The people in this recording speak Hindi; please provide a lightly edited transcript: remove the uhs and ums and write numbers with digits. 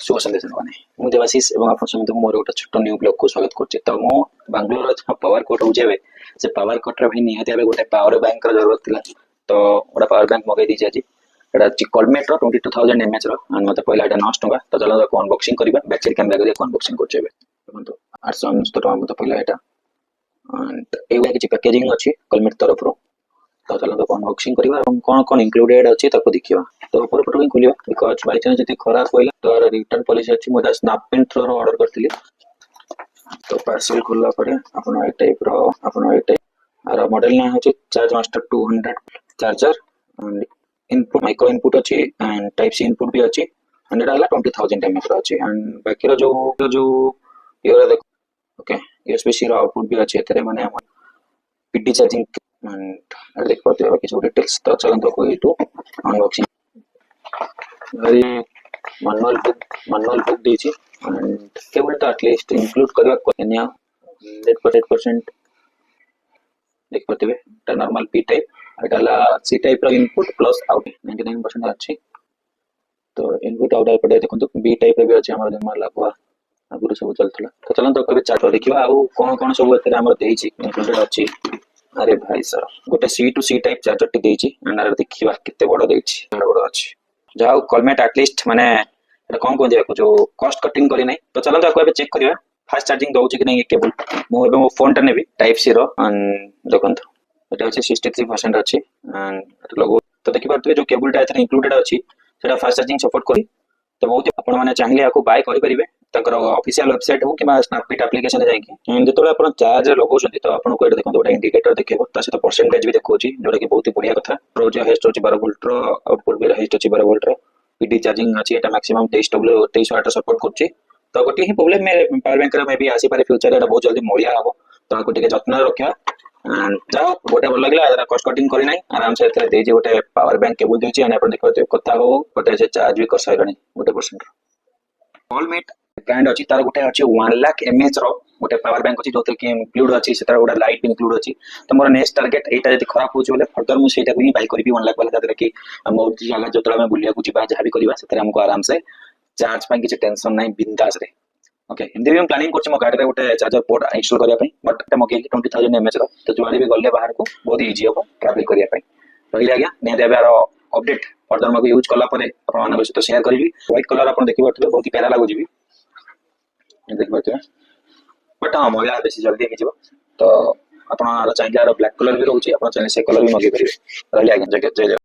शुभ संदेश मुझे देवाशीष एवं आप समित मोर गोटे छोट न्यू ब्लॉग को स्वागत कर तो मो बांग्लोर पावर कट हो से पावर कट रे निहाती भाई गोटे पावर बैंक जरूरत थी तो गोटे पावर बैंक मगई दी आज एटा कलमेट 22,000 mAh मत पहला ये 900 टका तो चलो अनबॉक्सिंग करबा बैक साइड कैमरा करके अनबॉक्सिंग करछे देखो 899 टका मत पहला एटा एंड एवं किछि पैकेजिंग अछि कलमेट तरफ रो तो चलो अनबॉक्सिंग करबा और कोन कोन इंक्लूडेड अछि ताको देखिबा तो ऊपर पटो ही खोलिबा बिकॉज़ बाय चांस जति खराब होइला तो रिटर्न पॉलिसी अछि मोदा स्नैपपिन थ्रू रो ऑर्डर करथिली तो पार्सल खोलला परे आपण ए टाइप आर मॉडल ना है charge master 200 charger and input micro input अच्छी एंड टाइप सी इनपुट भी अच्छी 100,000 mAh अच्छी एंड बाकी जो ये देखो ओके यूएसबी सी आउटपुट भी अच्छी तेरे माने हम पीटी चार्जिंग एंड देख पाते हो कुछ डिटेल्स तो चलन तो कोई तो अनबॉक्सिंग वेरी मैनुअल बुक दीची एंड केबल तो एटलीस्ट इंक्लूड करबा कोनिया 100% देख पाते हो नॉर्मल पी टाइप एटाला सी टाइप रो इनपुट प्लस आउट 99% अच्छी तो इनपुट आउट पड़े देखो बी टाइप भी अच्छे हमर जमा लागवा आगुर सब चलथला तो चलन तो कबे चार्ट देखिबा आ कोन सब एते हमर देइची इंक्लूडेड अच्छी अरे भाई सर गोटे C to C type charger टी देइची एंड देखिबा किते बड़ देइची बड़ अच्छी जाओ कलमेट एटलीस्ट माने एटा कोन देखो जो कॉस्ट कटिंग करी नै तो चलन तो कबे चेक करिवा फास्ट चार्जिंग दउची कि नै केबल मो फोन टा नेबी टाइप सी रो देखंत এটা হচ্ছে 63% আছে এন্ড লোগো তো দেখি পারতবে जो केबल टा एथरे इंक्लूडेड अछि सेटा फास्ट चार्जिंग सपोर्ट करी तो बहुत आपण माने चाहिले याको बाय करि परिबे तकर ऑफिशियल वेबसाइट हो कि स्नैपडील एप्लीकेशन जाई कि जेतोले आपण चार्ज लगौछथि तो आपण को एटा देखो गोटा इंडिकेटर देखेबो ता से तो परसेंटेज भी देखौछि जोटा कि बहुत ही बढ़िया कथा प्रो जो हेस्ट होछि 12 वोल्ट रो आउटपुट भी हेस्ट होछि 12 वोल्ट रो पीडी चार्जिंग अछि एटा मैक्सिमम 23 वाट सपोर्ट करछि तो गोटे ही प्रॉब्लम में पावर बैंक में भी आसी पारे फ्यूचर एटा बहुत जल्दी मोड़िया हबो तो आको टिके जत्न रखिया जाओ गोटे भल लगे कस्ट कटिंग करी नहीं आराम से गोटे पावर बैंक केबल देछि एने अपन देखो कथा हो गोटे से चार्ज भी कर साइरानी गोटे परसेंट कलमेट ब्रांड अछि तार गोटे अछि 1 लाख mAh रो गोटे पावर बैंक अछि जोते कि इंक्लूड अछि सेता गोटे लाइट इंक्लूड अछि तो मोर नेक्स्ट टारगेट एटा जति खराब होछि बोले फर्दर मु सेटा भी बाय करबी 1 लाख वाला जते कि हम जगह जतरा में बुलिया को जिबा जहा भी करबा सेता हमको आराम से चार्ज पाई किछ टेंशन नै बिंदास रे ओके हिंदी भी प्लानिंग करछि मो गाड़ी रे गोटे चार्जर पोर्ट इंस्टॉल करिया पई बट एटा मगे 20,000 mAh रो तो जुआडी भी गल्ले बाहर को बहुत इजी हो ट्रैवल करिया पई रहिला गया नै देबे आरो अपडेट फर्दर मगे यूज करला परे अपन मानक सहित शेयर करबी व्हाइट कलर अपन देखि बटले बहुत ही प्यारा लागो जिबी देख बते बट हां मोला बेसी जल्दी हे जिवो तो अपन चाहिले आरो ब्लैक कलर भी रहउछि अपन चाहिले से कलर भी मगे परिबे रहिला गया जय